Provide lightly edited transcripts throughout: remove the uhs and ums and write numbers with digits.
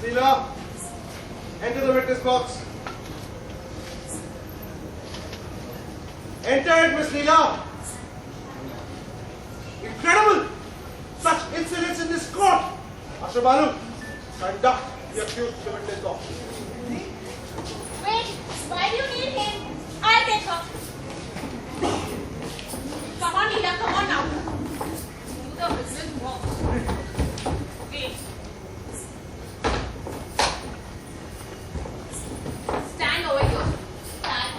Leela, enter the witness box. Enter it, Miss Leela. Incredible! Such incidents in this court. Ashraf Balu, conduct the accused to the witness box. Wait, why do you need him? I'll take her. Come on, Leela, come on now. Do the witness box. Wait. Stand over here. Stand.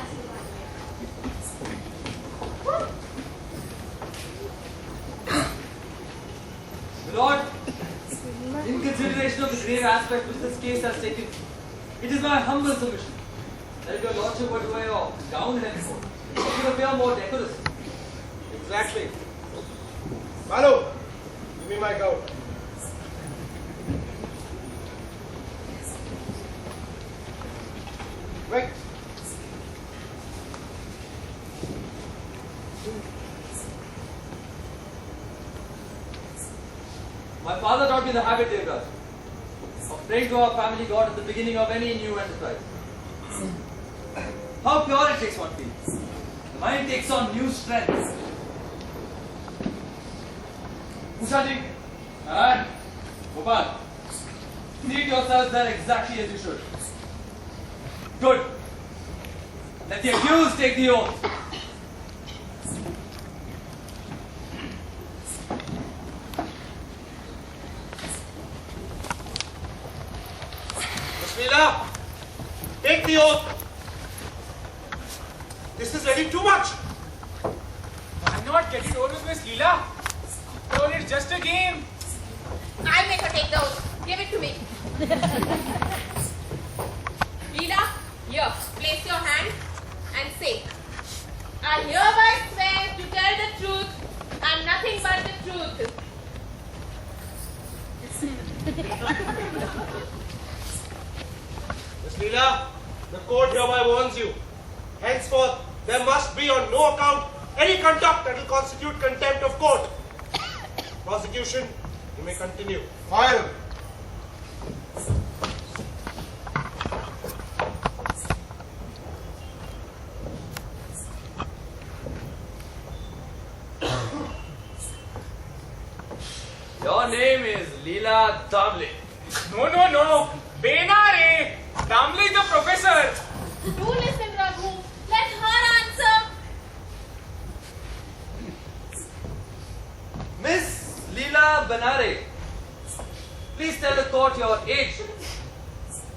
Lord, in consideration of the grave aspect which this case has taken, it is my humble submission that your Lordship were to wear your gown henceforth. It would appear more decorous. Exactly. Balu, give me my gown. Quick. My father taught me the habit, Devraj, of praying to our family God at the beginning of any new enterprise. How pure it takes one feels. The mind takes on new strength. Ushaji and Gopal, seat yourselves there exactly as you should. Good. Let the accused take the oath. Miss Leela, take the oath. This is really too much. Why not get it over with, Miss Leela? After all, it's just a game. I'll make her take the oath. Give it to me. Leela, here, place your hand and say, I hereby swear to tell the truth and nothing but the truth. Miss Leela, the court hereby warns you. Henceforth, there must be on no account any conduct that will constitute contempt of court. Prosecution, you may continue. File. Your name is Leela Damle. No. Benare. Damle is the professor. Do listen, Raghu. Let her answer. Miss Leela Banare, please tell the court your age.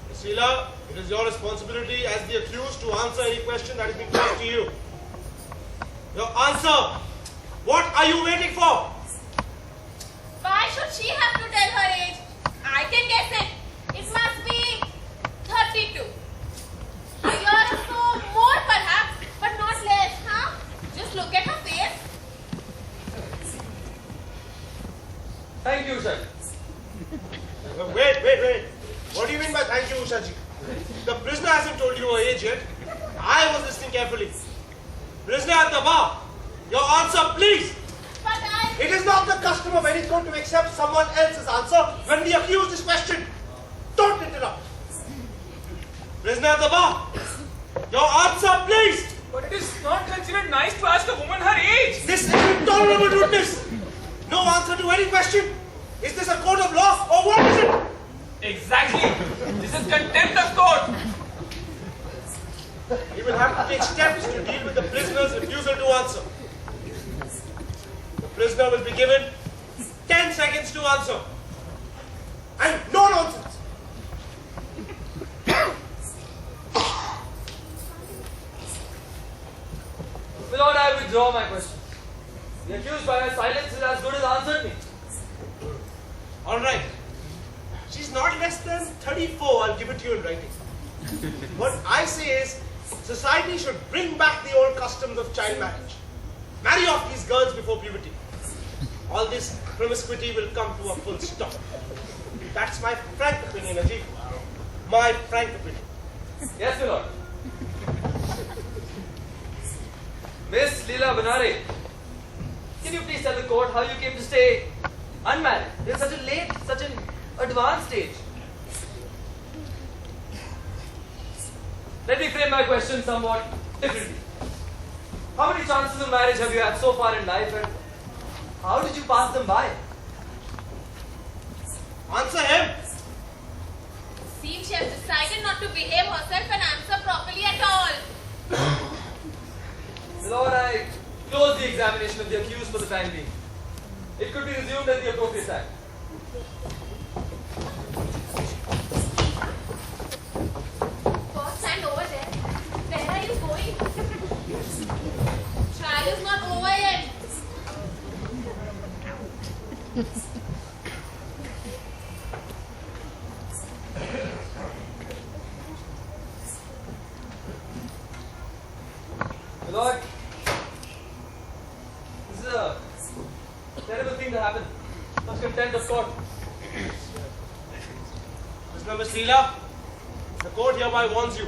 Miss Leela, it is your responsibility as the accused to answer any question that is being posed to you. Your answer. What are you waiting for? Why should she have to tell her age? I can guess it. It must be 32. A year or so more perhaps, but not less, huh? Just look at her face. Thank you, sir. Wait. What do you mean by thank you, Ushaji? The prisoner hasn't told you her age yet. I was listening carefully. Prisoner at the bar, your answer, please. But It is not the custom of any court to accept someone else's answer when the accused is questioned. Don't interrupt. Prisoner at the bar, your answer, please. But it is not considered nice to ask a woman her age. This is intolerable rudeness. No answer to any question. Is this a court of law or what is it? Exactly. This is contempt of court. We will have to take steps to deal with the prisoner's refusal to answer. The prisoner will be given 10 seconds to answer. And no nonsense. My Lord, I withdraw my question. The accused by her silence is as good as answered me. All right. She's not less than 34. I'll give it to you in writing. What I say is, society should bring back the old customs of child marriage. Marry off these girls before puberty. All this promiscuity will come to a full stop. That's my frank opinion, Ajit. My frank opinion. Yes, my Lord. Miss Leela Banare, can you please tell the court how you came to stay unmarried in such a late, such an advanced age? my question somewhat differently. How many chances of marriage have you had so far in life, and how did you pass them by? Answer him. Seems she has decided not to behave herself and answer properly at all. Lord, I close the examination of the accused for the time being. It could be resumed at the appropriate time. First stand over there. Where are you going? Trial is not over yet. Lord, this is a terrible thing to happen. Such contempt of court. Miss Leela, the court hereby warns you.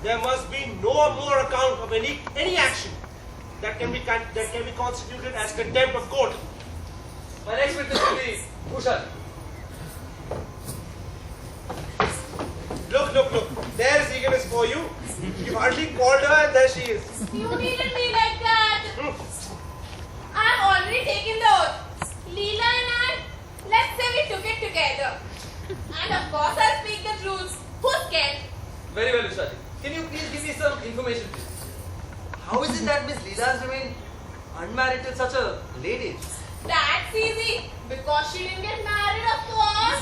There must be no more account of any action that can be constituted as contempt of court. My next witness will be Usha. Look. There's eagerness for you. You hardly called her and there she is. You needn't be like that. I've already taken the oath. Leela and I, let's say we took it together. And of course I'll speak the truth. Who's scared? Very well, Usha. Can you please give me some information, please? How is it that Miss Leela has remained unmarried till such a late age? That's easy. Because she didn't get married, of course.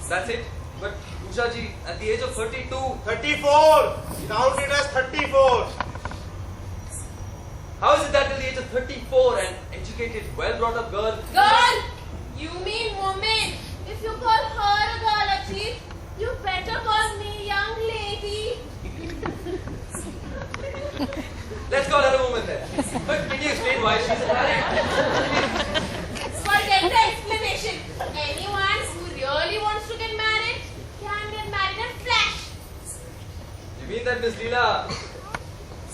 That's it. But Usha ji, at the age of 32, 34. Count it as 34. how is it that till the age of 34, an educated, well-brought-up girl? Girl! You mean woman. If you call her a girl, Ajit, you better call me young lady. Let's call her a woman then. But can you explain why she's married? Forget the explanation. Anyone who really wants to get married can get married in a flash. You mean that Miss Leela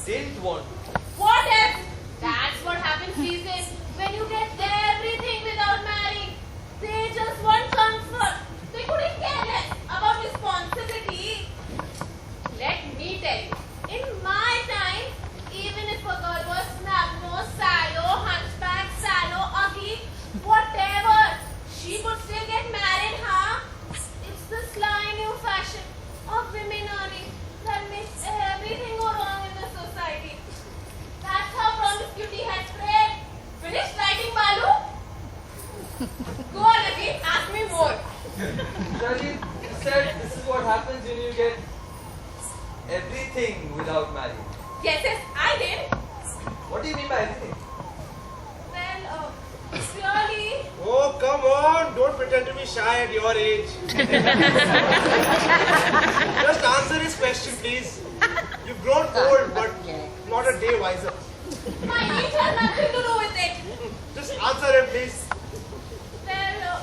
didn't want to? What else? That's what happens these days when you get everything without marrying. They just want comfort. They couldn't care less about responsibility. Let me tell you, in my time, even if a girl was snub-nosed, sallow, hunchback, sallow, ugly, whatever, she could still get married, huh? It's the sly new fashion of women earning that makes everything go wrong in the society. That's how promiscuity has spread. Finished writing, Balu? Go on, Ajit, ask me more. Usha ji, you said this is what happens when you get everything without marrying. Yes, I did. What do you mean by everything? Well, really? Oh, come on. Don't pretend to be shy at your age. Just answer his question, please. You've grown old, but not a day wiser. My age has nothing to do with it. Just answer him, please. Well,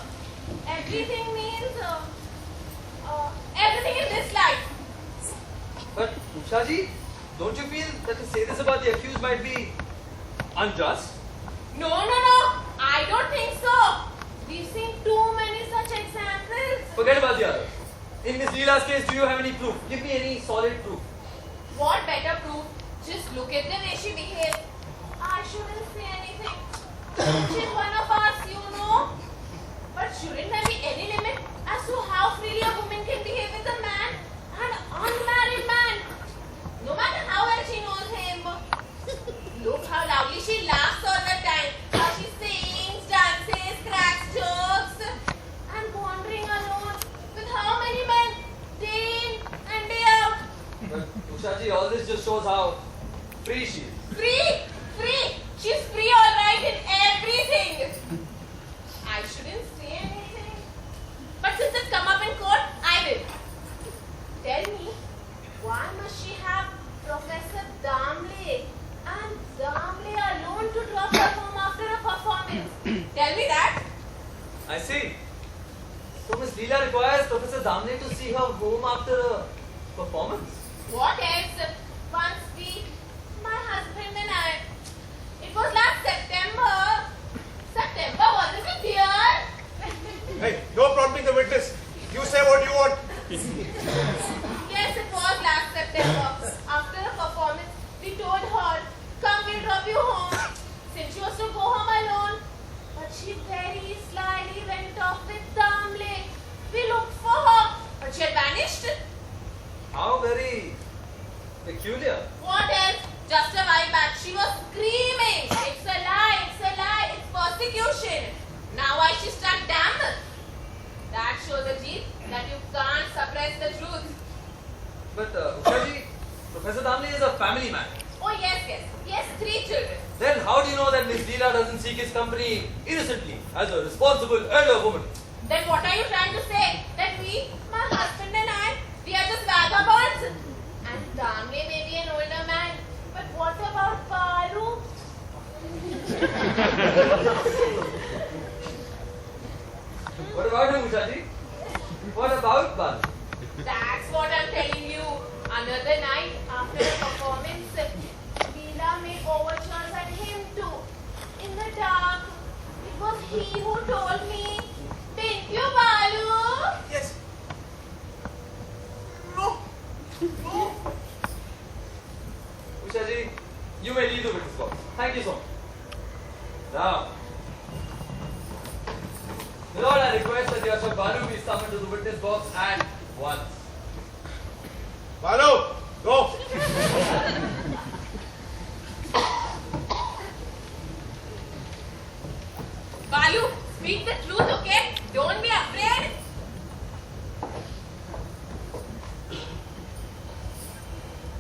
everything means everything in this life. But Usha ji, don't you feel that to say this about the accused might be unjust? No. I don't think so. We've seen too many such examples. Forget about the others. In Miss Leela's case, do you have any proof? Give me any solid proof. What better proof? Just look at the way she behaves. I shouldn't say anything. She's one of us, you know. But shouldn't there be any limit as to how freely a woman can behave with a man, an unmarried man? No matter how well she knows him. Look how loudly she laughs all the time. How she sings, dances, cracks jokes. And wandering alone with how many men day in and day out. But Usha ji, all this just shows how free she is. Free! She's free all right in everything. I shouldn't say anything. But since it's come up in court, I will. Tell me, why must she have Professor Damle and Damle alone to drop her home after a performance? Tell me that. I see. So Miss Leela requires Professor Damle to see her home after a performance. What else? Once we, my husband and I, it was last September. September, wasn't it, dear? Hey, no prompting the witness. You say what you want. Yes, she very slyly went off with Damle. We looked for her, but she had vanished. How very peculiar. What else? Just a while back, she was screaming. It's a lie, it's persecution. Now why she struck Damle? That shows, Ajit, that you can't suppress the truth. But Usha ji, Professor Damle is a family man. Oh yes, he has 3 children. Then how do you know that Miss Leela doesn't seek his company innocently as a responsible elder woman? Then what are you trying to say? That we, my husband and I, we are just vagabonds? And Damle may be an older man, but what about Balu? What about him, Usha ji? What about Balu? That's what I'm telling you. Another night after the performance, Leela made overtures at him too. In the dark, it was he who told me. Didn't you, Balu? Yes. No. Usha ji, you may leave the witness box. Thank you so much. Now, my Lord, I request that Yashar Balu be summoned to the witness box at once. Balu, go. Balu, speak the truth, okay? Don't be afraid.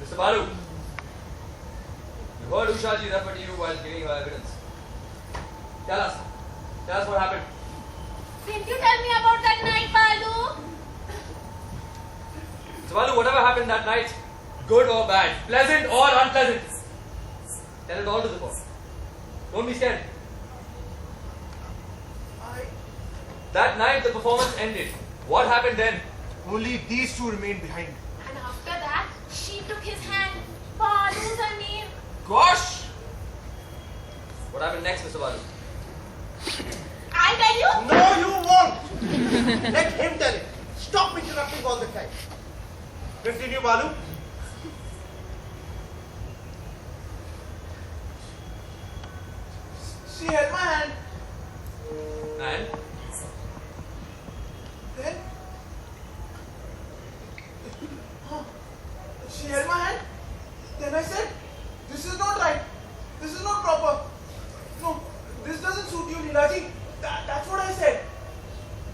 Mr. Balu, you heard Usha ji refer to you while giving her evidence. Tell us what happened. Didn't you tell me about that night, Balu? So Balu, whatever happened that night, good or bad, pleasant or unpleasant, tell it all to the court. Don't be scared. That night the performance ended. What happened then? Only these 2 remained behind. And after that, she took his hand. Balu's her name. Gosh! What happened next, Mr. Balu? I'll tell you. No, you won't. Let him tell it. Stop interrupting all the time. Continue, Balu. She held my hand. And? Then she held my hand. Then I said, "This is not right. This is not proper. No, this doesn't suit you, Leelaji." That's what I said.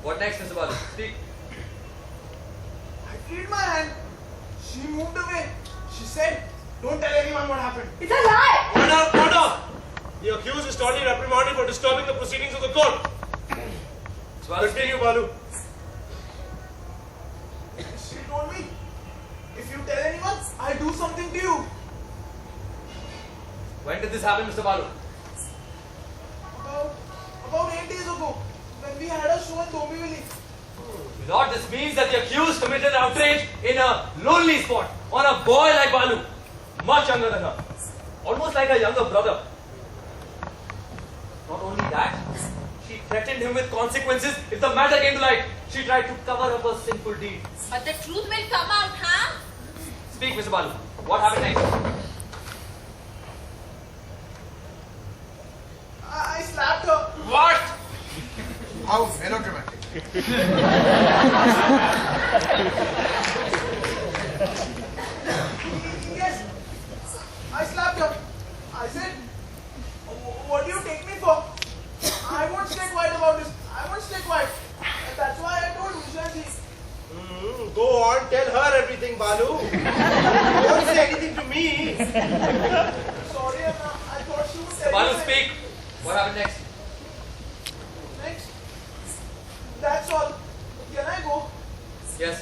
What next, Mr. Balu? Speak. I freed my hand. She moved away. She said, "Don't tell anyone what happened." It's a lie. Order. The accused is totally reprimanded for disturbing the proceedings of the court. Mr. Balu, Continue, Balu. She told me, "If you tell anyone, I'll do something to you." when did this happen, Mr. Balu? About 8 days ago, when we had a show in Dombivli. Lord, this means that the accused committed an outrage in a lonely spot on a boy like Balu, much younger than her, almost like a younger brother. Not only that, she threatened him with consequences if the matter came to light. She tried to cover up her sinful deed. But the truth will come out, huh? Speak, Mr. Balu. What happened next? I slapped her. What? How melodramatic. Yes, I slapped her. I said, "What do you take me for? I won't stay quiet about this. I won't stay quiet." And that's why I told Usha ji. Go on, tell her everything, Balu. Don't say anything to me. Sorry, Anna. I thought she would tell Balu, you. speak. What happened next? Next. That's all. Can I go? Yes.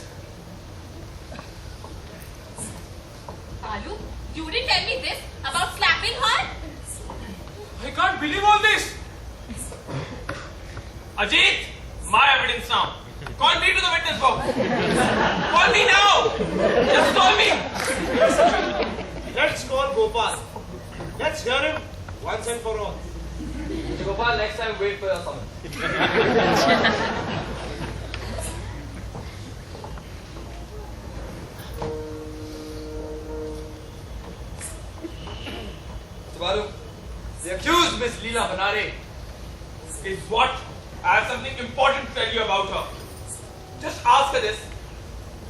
Balu, you didn't tell me this about slapping her? I can't believe all this. Ajit, my evidence now. Call me to the witness box. Call me now. Just call me. Let's call Gopal. Let's hear him once and for all. Mr. Gopal, next time wait for your summons. Mr. Balu, the accused Miss Leela Banare is what? I have something important to tell you about her. Just ask her this.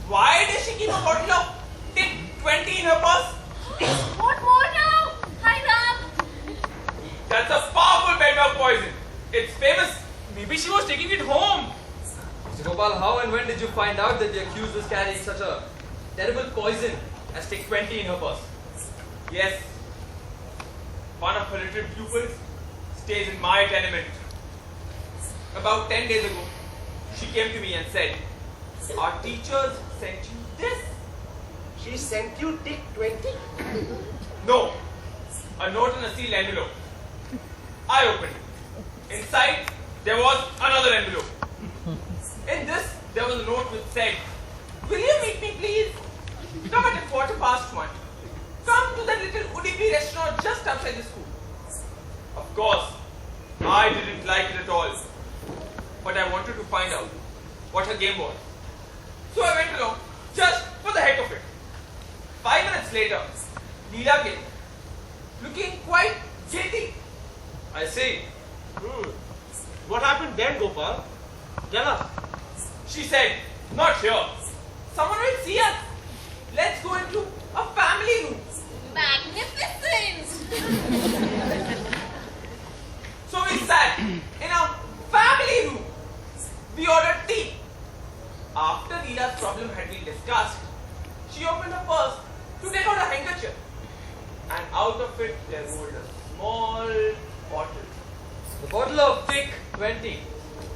Why does she keep a bottle of Tic 20 in her purse? What more now? Hi, Ram. That's a powerful bedbug poison. It's famous. Maybe she was taking it home. Mr. Gopal, how and when did you find out that the accused was carrying such a terrible poison as Tic 20 in her purse? Yes. One of her little pupils stays in my tenement. About 10 days ago, she came to me and said, our teachers sent you this. She sent you Tic 20? No, a note in a sealed envelope. I opened it. Inside, there was another envelope. In this, there was a note which said, will you meet me please? Come at 1:15. Come to that little Udupi restaurant just outside the school. Of course, I didn't like it at all. But I wanted to find out what her game was. So I went along, just for the heck of it. 5 minutes later, Leela came, looking quite guilty. I say, What happened then, Gopal? Tell us. she said, not here. Someone will see us. Let's go into a family room. Magnificent. So we sat in a family room. We ordered tea. After Leela's problem had been discussed, she opened her purse to take out a handkerchief. And out of it there rolled a small bottle. The bottle of Tic 20.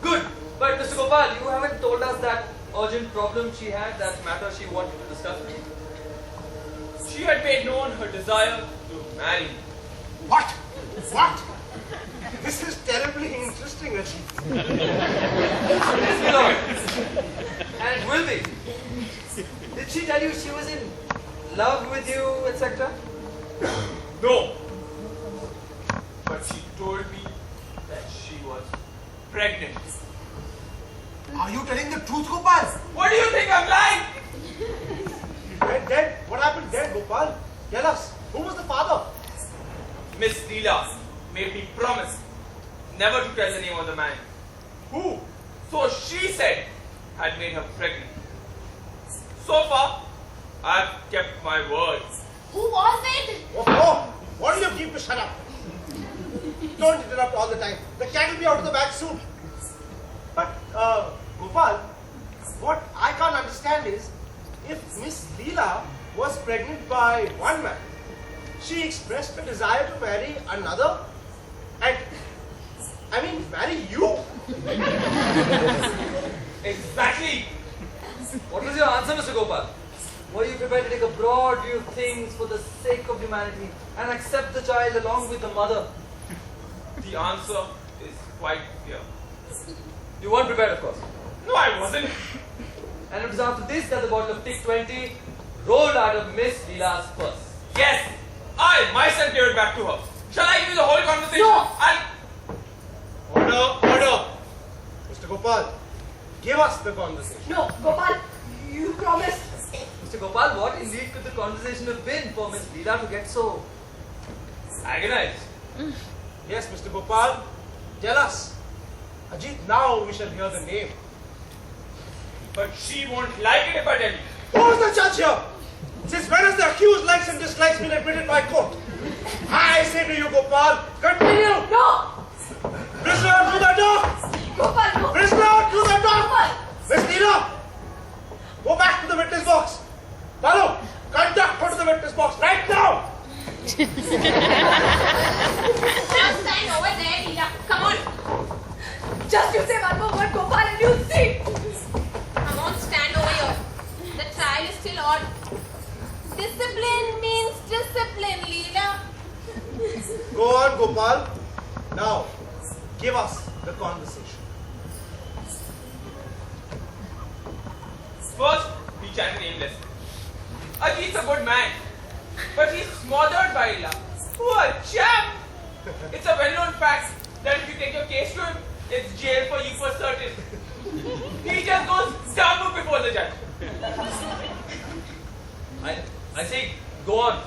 Good. But Mr. Gopal, you haven't told us that urgent problem she had, that matter she wanted to discuss with you. She had made known her desire to marry me. What? What? This is terribly interesting, Rashid. Yes, my lord. And will be. Did she tell you she was in love with you, etc.? No. But she told me that she was pregnant. Are you telling the truth, Gopal? What do you think? I'm lying? And then, what happened then, Gopal? Tell us. Who was the father? Miss Leela made me promise never to tell the name of the man who, so she said, had made her pregnant. So far, I've kept my word. Who was it? Oh, what do you keep to shut up? Don't interrupt all the time. The cat will be out of the bag soon. But, Gopal, what I can't understand is, if Miss Leela was pregnant by one man, she expressed a desire to marry another, and, I mean, marry you? Exactly. What was your answer, Mr. Gopal? Were you prepared to take a broad view of things for the sake of humanity and accept the child along with the mother? The answer is quite clear. You weren't prepared, of course. No, I wasn't. And it was after this that the bottle of Tic 20 rolled out of Miss Leela's purse. Yes, I myself gave it back to her. Shall I give you the whole conversation? No. Order. Mr. Gopal, give us the conversation. No, Gopal, you promised. Mr. Gopal, what indeed could the conversation have been for Miss Leela to get so agonized? Yes, Mr. Gopal, tell us. Ajit, now we shall hear the name. But she won't like it if I tell you. Who's the judge here? Since when has the accused likes and dislikes been admitted by court? I say to you, Gopal, continue! No! Prisoner, to the door! Gopal, no! Prisoner, to the door! Gopal! Miss Leela, go back to the witness box. Balu, conduct her to the witness box right now! Just stand over there, Leela. Come on. Just you say one more word, Gopal, and you'll see. Come on, stand over here. The trial is still on. Discipline means discipline, Leela. Go on, Gopal. Now, give us the conversation. First, we chatted aimlessly. Ajit's a good man, but he's smothered by Leela. Poor chap! It's a well-known fact that if you take your case to him, it's jail for you for certain. He just goes down before the judge. I say, go on.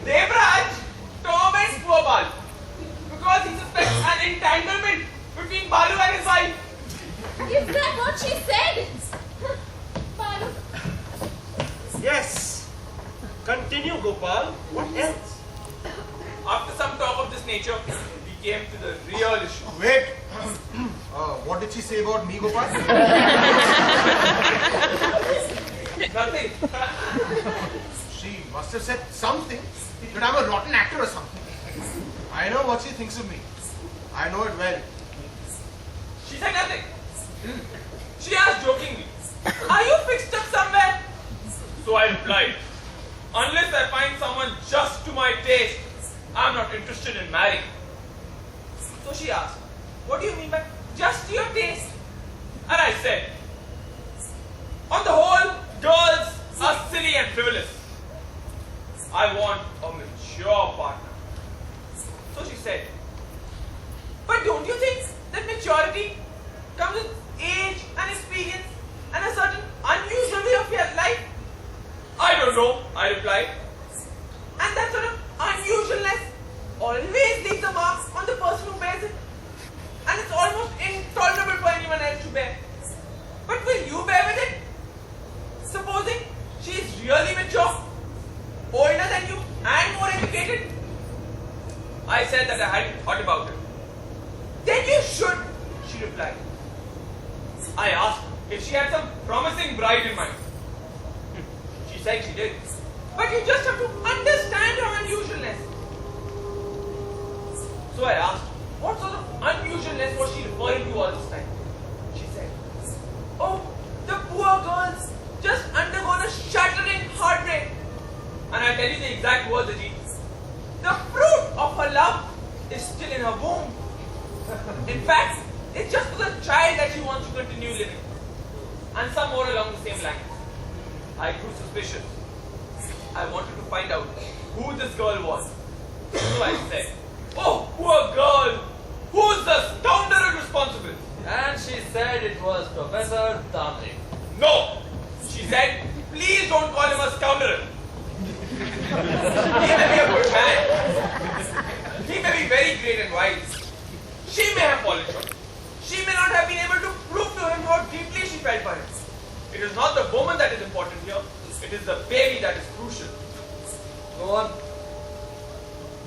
Devraj torments Gopal because he suspects an entanglement between Balu and his wife. Is that what she said? Balu, Yes. Continue, Gopal. What else? After some talk of this nature, we came to the real issue. Wait. What did she say about me, Gopal? Nothing. She must have said something, that I'm a rotten actor or something. I know what she thinks of me. I know it well. She said nothing. She asked jokingly, "Are you fixed up somewhere?" So I replied, "Unless I find someone just to my taste, I'm not interested in marrying." So she asked, "What do you mean by just to your taste?" And I said, "On the whole, girls are silly and frivolous. I want a mature partner." So she said, "But don't you think that maturity comes with age and experience and a certain unusual way of your life?" "I don't know," I replied. "And that sort of unusualness always leaves a mark on the person who bears it. And it's almost intolerable for anyone else to bear. But will you bear with it? Supposing she is really mature, older than you and more educated?" I said that I hadn't thought about it. "Then you should," she replied. I asked if she had some promising bride in mind. She said she did. "But you just have to understand her unusualness." So I asked, what sort of unusualness was she referring to all this time? She said, "Oh, the poor girl's just undergone a shattering heartbreak." And I'll tell you the exact words, Ajit. "The fruit of her love is still in her womb. In fact, it's just for the child that she wants to continue living." And some more along the same lines. I grew suspicious. I wanted to find out who this girl was. So I said, "Oh, poor girl! Who's the scoundrel responsible?" And she said it was Professor Damle. "No!" She said, "Please don't call him a scoundrel. He may be a good man. He may be very great and wise. She may have fallen short. She may not have been able to prove to him how deeply she felt for him. It is not the woman that is important here. It is the baby that is crucial." Go on.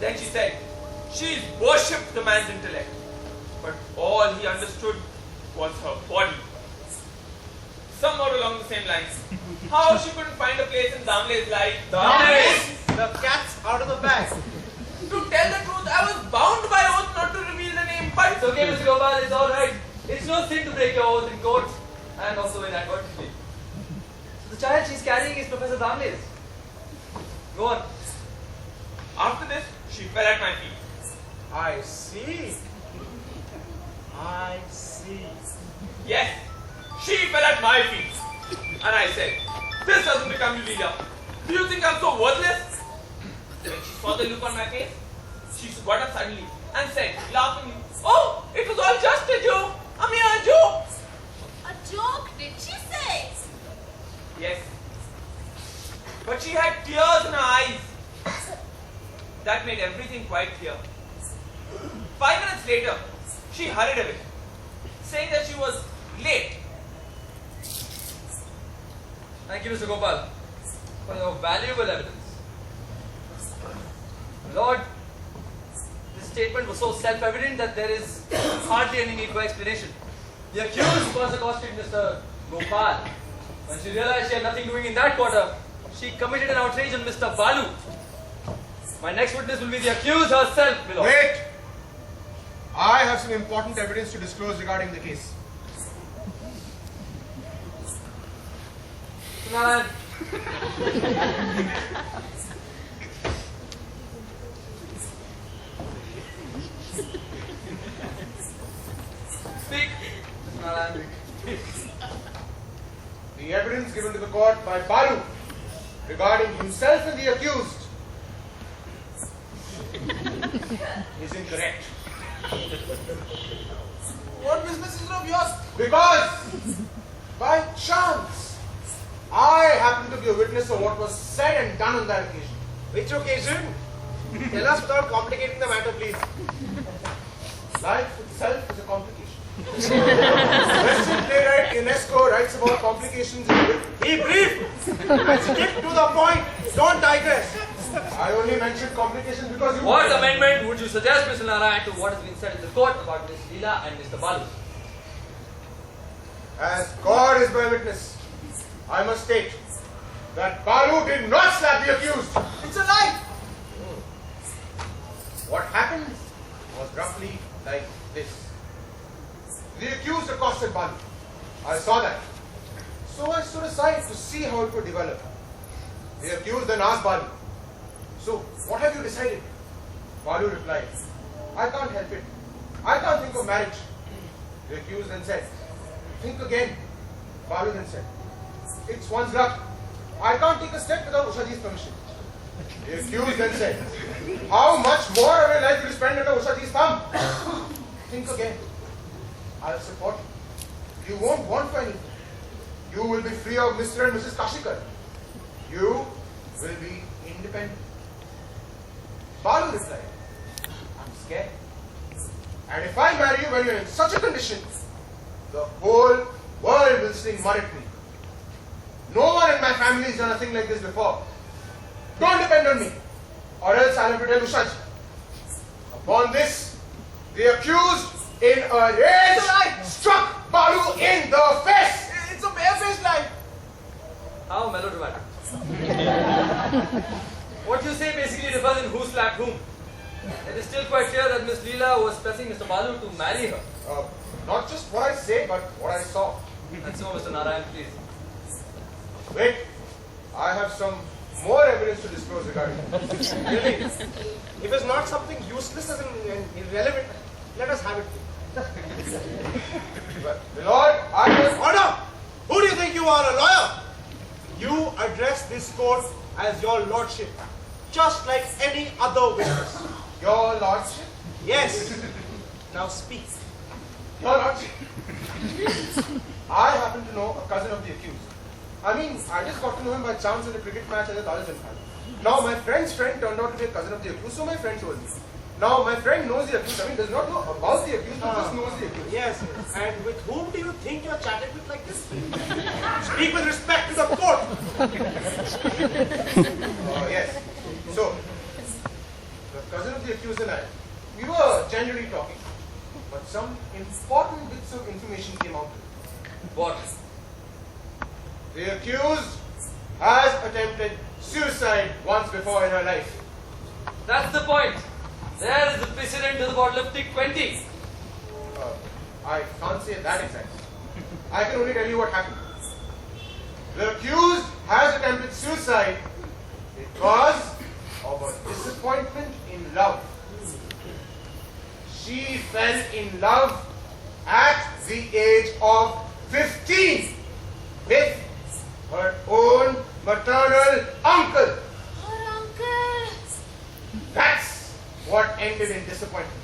Then she said, she's worshipped the man's intellect, but all he understood was her body. Somewhere along the same lines, how she couldn't find a place in Damle's life. The cat's out of the bag. To tell the truth, I was bound by oath not to reveal the name, but It's okay, Mr. Gopal, it's alright. It's no sin to break your oath in court and also inadvertently. So the child she's carrying is Professor Damle's. Go on. After this, she fell at my feet. I see. I see. Yes, she fell at my feet. And I said, "This doesn't become you, Leela. Do you think I'm so worthless?" When she saw the look on my face, she got up suddenly and said, laughingly, "Oh, it was all just a joke. A mere joke." a joke, did she say? Yes. But she had tears in her eyes. That made everything quite clear. 5 minutes later, she hurried away, saying that she was late. Thank you, Mr. Gopal, for your valuable evidence. Lord, this statement was so self-evident that there is hardly any need for explanation. The accused was accosted Mr. Gopal. When she realized she had nothing doing in that quarter, she committed an outrage on Mr. Balu. My next witness will be the accused herself, my lord. Wait! I have some important evidence to disclose regarding the case. Narayan. Speak, Mr. Narayan. The evidence given to the court by Balu regarding himself and the accused is incorrect. What business is it of yours? Because, by chance, I happen to be a witness of what was said and done on that occasion. Which occasion? Tell us without complicating the matter, please. Life itself is a complication. Western playwright Ionesco writes about complications in a book. Be brief and stick to the point. Don't digress. I only mentioned complications because you... What amendment would you suggest, Mr. Narayan, to what has been said in the court about Miss Leela and Mr. Balu? As God is my witness, I must state that Balu did not slap the accused. It's a lie. What happened was roughly like this. The accused accosted Balu. I saw that. So I stood aside to see how it would develop. The accused then asked Balu, "So, what have you decided?" Balu replied, "I can't help it. I can't think of marriage." The accused then said, "Think again." Balu then said, "It's one's luck. I can't take a step without Ushaji's permission." The accused then said, "How much more of your life will you spend under Ushaji's thumb?" "Think again. I'll support you. You won't want for anything. You will be free of Mr. and Mrs. Kashikar. You will be independent." Balu replied, "I'm scared. And if I marry you when you're in such a condition, the whole world will sing mud at me. No one in my family has done a thing like this before. Don't depend on me, or else I'll have to tell Ushaji." Upon this, the accused, in a rage, struck Balu in the face. It's a bare-faced lie. How melodramatic. What you say basically refers in who slapped whom. It is still quite clear that Miss Leela was pressing Mr. Balu to marry her. Not just what I say, but what I saw. And so, Mr. Narayan, please. Wait, I have some more evidence to disclose regarding it. Really, if it's not something useless and irrelevant, let us have it. But, my lord, I was... Order! Who do you think you are, a lawyer? You address this court as your lordship, just like any other witness. Your lordship? Yes. Now speak. Your lordship. I happen to know a cousin of the accused. I mean, I just got to know him by chance in a cricket match at the College and Now, my friend's friend turned out to be a cousin of the accused, so my friend told me. Now, my friend knows the accused. I mean, does not know about the accused, but just knows the accused. Yes, yes. And with whom do you think you are chatting with like this? Speak with respect to the court. Yes. So, the cousin of the accused and I, we were generally talking, but some important bits of information came out. What? The accused has attempted suicide once before in her life. That's the point. There is the precedent to the bottle of Thick 20. I can't say that exactly. I can only tell you what happened. The accused has attempted suicide because of a disappointment in love. She fell in love at the age of 15 with her own maternal uncle. Her uncle. That's what ended in disappointment.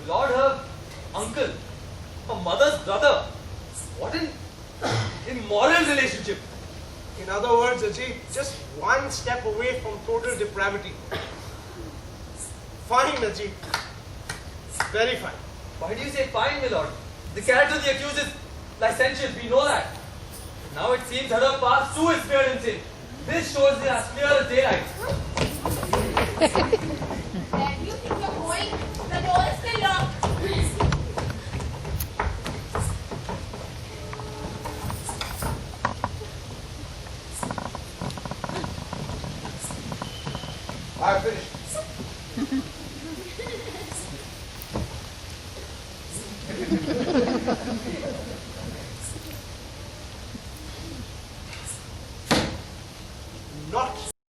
Lord, her uncle, her mother's brother. What an immoral relationship. In other words, Ajit, just one step away from total depravity. Fine, Ajit. Very fine. Why do you say fine, my lord? The character of the accused is licentious, we know that. Now it seems that her past too is clear in sin. This shows it as clear as daylight. Where do you think you're going? The door is still locked. I finished.